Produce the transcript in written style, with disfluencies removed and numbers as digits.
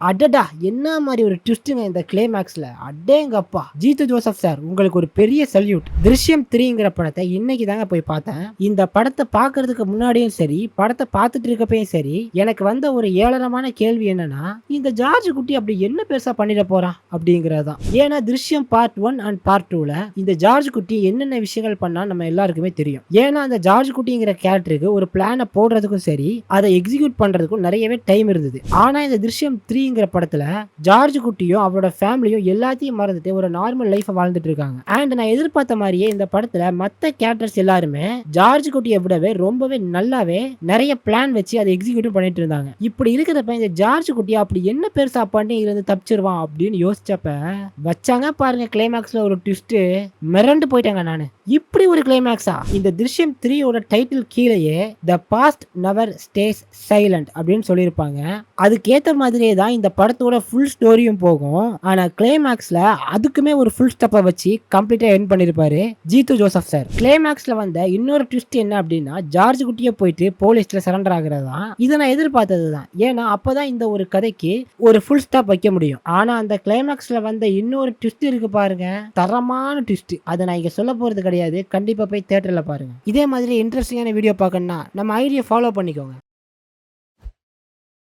அடடா! என்ன மாரி ஒரு ட்விஸ்ட்டுங்க இந்த கிளைமாக்ஸ்ல. அடேங்கப்பா! ஜீத்து ஜோசப் சார் உங்களுக்கு ஒரு பெரிய சல்யூட். "திருஷ்யம் 3ங்கிற படத்த இன்னைக்கு தாங்க போய் பார்த்தேன். இந்த படத்த பார்க்கறதுக்கு முன்னாடியும் சரி, படத்த பார்த்துட்டு இருக்கப்பயும் சரி, எனக்கு வந்த ஒரு ஏளனமான கேள்வி என்னன்னா, இந்த ஜார்ஜ் குட்டி அப்படி என்ன பெருசா பண்ணிட போறான்? அப்படிங்கிறது தான். ஏன்னா திருஷ்யம் பார்ட் 1 அண்ட் பார்ட் 2ல இந்த ஜார்ஜ் குட்டி என்னென்ன விஷயங்கள் பண்ணான்னு நம்ம எல்லாருக்குமே தெரியும். ஏன்னா அந்த ஜார்ஜ் குட்டிங்கிற கேரக்டருக்கு ஒரு பிளான போடுறதுக்கும் சரி, அத எக்ஸிக்யூட் பண்றதுக்கும் நெறையவே டைம் இருந்தது. ஆனா இந்த திருஷ்யம் 3ங்கிற படத்துல ஜார்ஜ் குட்டியும் அவரோட ஃபேமிலியும் எல்லாத்தையும் மறந்துட்டு ஒரு நார்மல் லைஃப் வாழ்ந்துட்டு இருக்காங்க. அண்ட் நான் எதிர்பார்த்த மாதிரியே இந்த படத்துல மத்த கேரக்டர்ஸ் எல்லாருமே ஜார்ஜ் குட்டியை விடவே ரொம்பவே நல்லாவே நிறைய பிளான் வச்சு அதை எக்ஸிக்யூட் பண்ணிட்டு இருந்தாங்க. இப்படி இருக்கிறப்ப இந்த ஜார்ஜ் குட்டி அப்படி என்ன பெருசா பண்ணி இருந்து தப்பிச்சிருவான் அப்படின்னு யோசிச்சப்ப வச்சாங்க பாருங்க கிளைமேக்ஸ்ல ஒரு ட்விஸ்ட். மிரண்டு போயிட்டாங்க நானு. இப்படி ஒரு கிளைமேக்ஸா? இந்த திருஷ்யம் 3 ஓட டைட்டில் கீழேயே the past never stays silent அப்படின்னு சொல்லியிருப்பாங்க. அதுக்கேத்த மாதிரியே தான் இந்த படத்தோட ஃபுல் ஸ்டோரியும் போகும். ஆனா கிளைமேக்ஸ்ல அதுக்குமே ஒரு ஃபுல் ஸ்டாப்பை வச்சு கம்ப்ளீட்டா எண்ட் பண்ணிருப்பாரு ஜீத்து ஜோசப் சார். கிளைமேக்ஸ்ல வந்த இன்னொரு ட்விஸ்ட் என்ன அப்படின்னா, ஜார்ஜ் குட்டியே போயிட்டு போலீஸ்ல சரண்டர் ஆகுறதா. இதை நான் எதிர்பார்த்தது தான். ஏன்னா அப்பதான் இந்த ஒரு கதைக்கு ஒரு ஃபுல் ஸ்டாப் வைக்க முடியும். ஆனா அந்த கிளைமேக்ஸ்ல வந்த இன்னொரு ட்விஸ்ட் இருக்கு பாருங்க, தரமான ட்விஸ்ட். அதை நான் இங்க சொல்ல போறது கிடையாது. கண்டிப்பா போய் தியேட்டர்ல பாருங்க. இதே மாதிரி இன்ட்ரெஸ்டிங்கான வீடியோ பார்க்கணும்னா நம்ம ஐடியை ஃபாலோ பண்ணிக்கோங்க.